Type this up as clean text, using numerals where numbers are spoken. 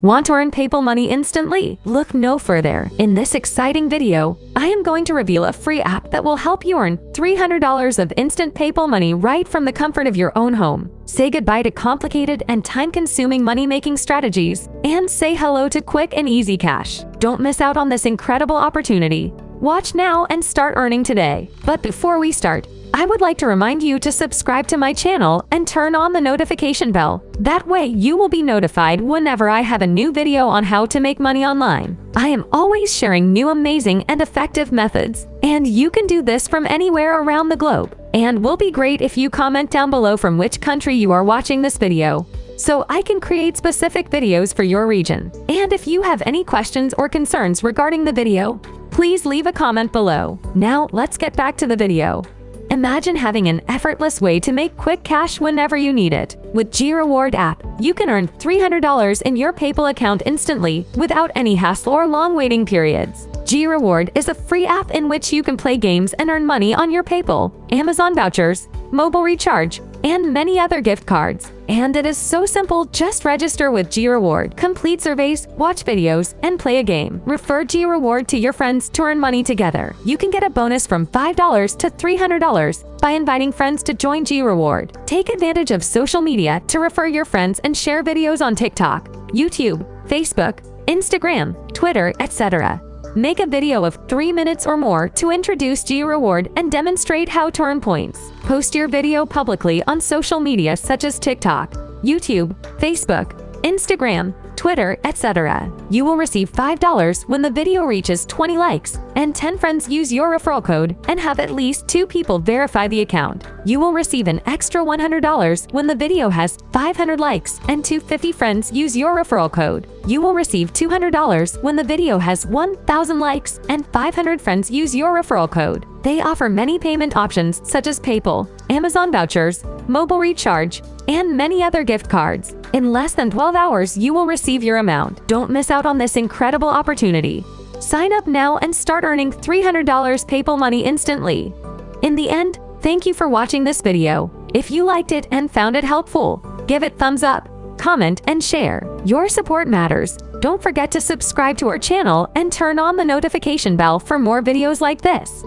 Want to earn PayPal money instantly? Look no further. In this exciting video, I am going to reveal a free app that will help you earn $300 of instant PayPal money right from the comfort of your own home. Say goodbye to complicated and time-consuming money-making strategies, and say hello to quick and easy cash. Don't miss out on this incredible opportunity. Watch now and start earning today. But before we start, I would like to remind you to subscribe to my channel and turn on the notification bell. That way, you will be notified whenever I have a new video on how to make money online. I am always sharing new amazing and effective methods, and you can do this from anywhere around the globe. And will be great if you comment down below from which country you are watching this video, so I can create specific videos for your region. And if you have any questions or concerns regarding the video, please leave a comment below. Now, let's get back to the video. Imagine having an effortless way to make quick cash whenever you need it. With G-Reward app, you can earn $300 in your PayPal account instantly without any hassle or long waiting periods. G-Reward is a free app in which you can play games and earn money on your PayPal, Amazon vouchers, mobile recharge, and many other gift cards. And it is so simple, just register with G-Reward, complete surveys, watch videos, and play a game. Refer G-Reward to your friends to earn money together. You can get a bonus from $5 to $300 by inviting friends to join G-Reward. Take advantage of social media to refer your friends and share videos on TikTok, YouTube, Facebook, Instagram, Twitter, etc. Make a video of 3 minutes or more to introduce G-Reward and demonstrate how to earn points. Post your video publicly on social media such as TikTok, YouTube, Facebook, Instagram, Twitter, etc. You will receive $5 when the video reaches 20 likes, and 10 friends use your referral code and have at least 2 people verify the account. You will receive an extra $100 when the video has 500 likes and 250 friends use your referral code. You will receive $200 when the video has 1,000 likes and 500 friends use your referral code. They offer many payment options such as PayPal, Amazon vouchers, mobile recharge, and many other gift cards. In less than 12 hours, you will receive your amount. Don't miss out on this incredible opportunity. Sign up now and start earning $300 PayPal money instantly. In the end, thank you for watching this video. If you liked it and found it helpful, give it thumbs up, comment, and share. Your support matters. Don't forget to subscribe to our channel and turn on the notification bell for more videos like this.